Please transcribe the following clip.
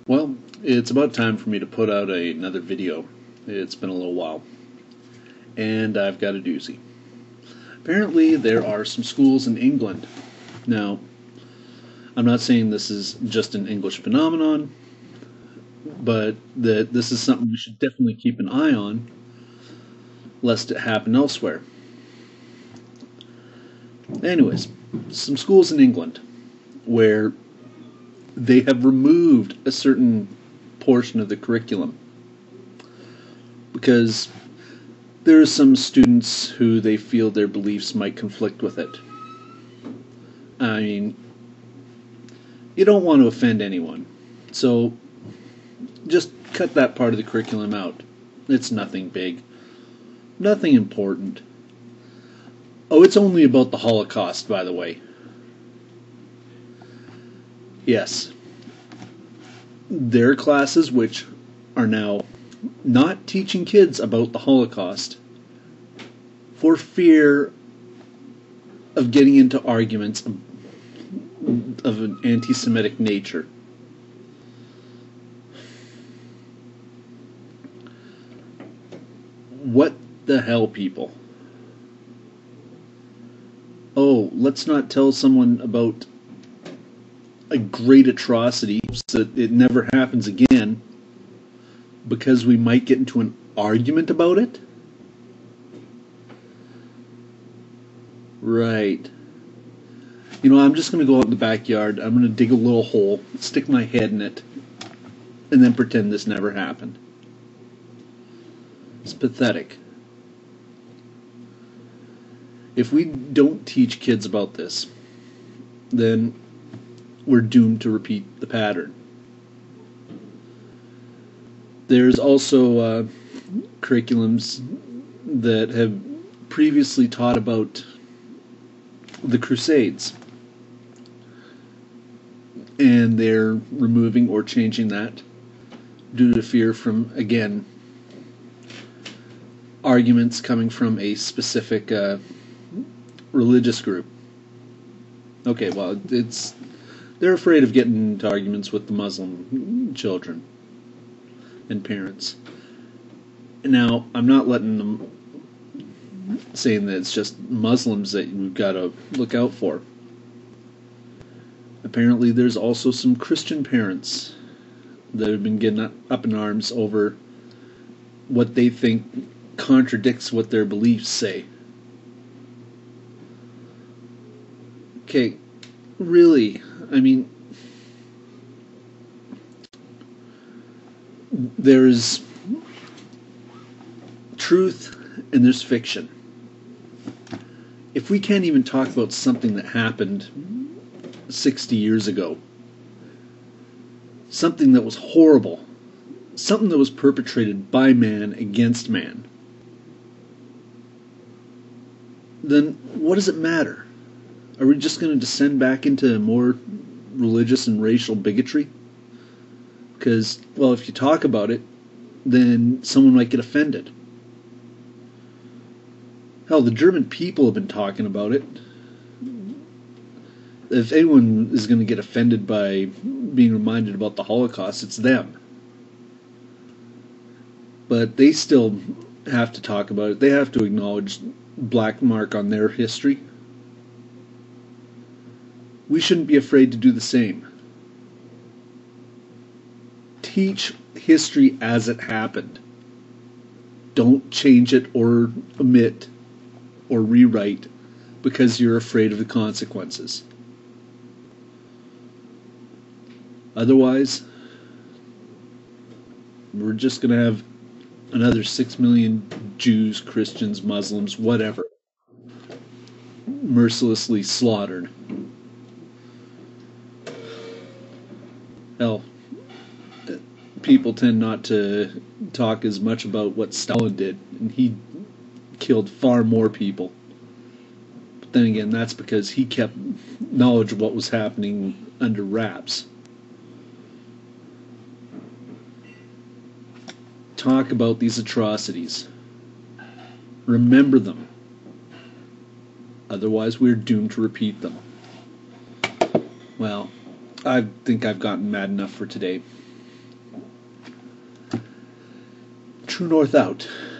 Well, it's about time for me to put out another video. It's been a little while. And I've got a doozy. Apparently, there are some schools in England. Now, I'm not saying this is just an English phenomenon, but that this is something we should definitely keep an eye on, lest it happen elsewhere. Anyways, some schools in England where they have removed a certain portion of the curriculum because there are some students who they feel their beliefs might conflict with it. I mean, you don't want to offend anyone, so just cut that part of the curriculum out. It's nothing big, nothing important. Oh, it's only about the Holocaust, by the way. Yes, there are classes which are now not teaching kids about the Holocaust for fear of getting into arguments of an anti-Semitic nature. What the hell, people? Oh, let's not tell someone about a great atrocity so that it never happens again because we might get into an argument about it? Right. You know, I'm just going to go out in the backyard, I'm going to dig a little hole, stick my head in it, and then pretend this never happened. It's pathetic. If we don't teach kids about this, then we're doomed to repeat the pattern. There's also curriculums that have previously taught about the Crusades, and they're removing or changing that due to fear from, again, arguments coming from a specific religious group. Okay, well, they're afraid of getting into arguments with the Muslim children and parents. Now, I'm not letting them saying that it's just Muslims that you've got to look out for. Apparently, there's also some Christian parents that have been getting up in arms over what they think contradicts what their beliefs say. Okay, really, I mean, there's truth and there's fiction. If we can't even talk about something that happened 60 years ago, something that was horrible, something that was perpetrated by man against man, then what does it matter? Are we just going to descend back into more religious and racial bigotry? Because, well, if you talk about it, then someone might get offended. Hell, the German people have been talking about it. If anyone is going to get offended by being reminded about the Holocaust, it's them. But they still have to talk about it. They have to acknowledge black mark on their history. We shouldn't be afraid to do the same. Teach history as it happened. Don't change it or omit or rewrite because you're afraid of the consequences. Otherwise, we're just going to have another 6 million Jews, Christians, Muslims, whatever, mercilessly slaughtered. Hell, people tend not to talk as much about what Stalin did, and he killed far more people. But then again, that's because he kept knowledge of what was happening under wraps. Talk about these atrocities. Remember them. Otherwise, we're doomed to repeat them. Well, I think I've gotten mad enough for today. True North out.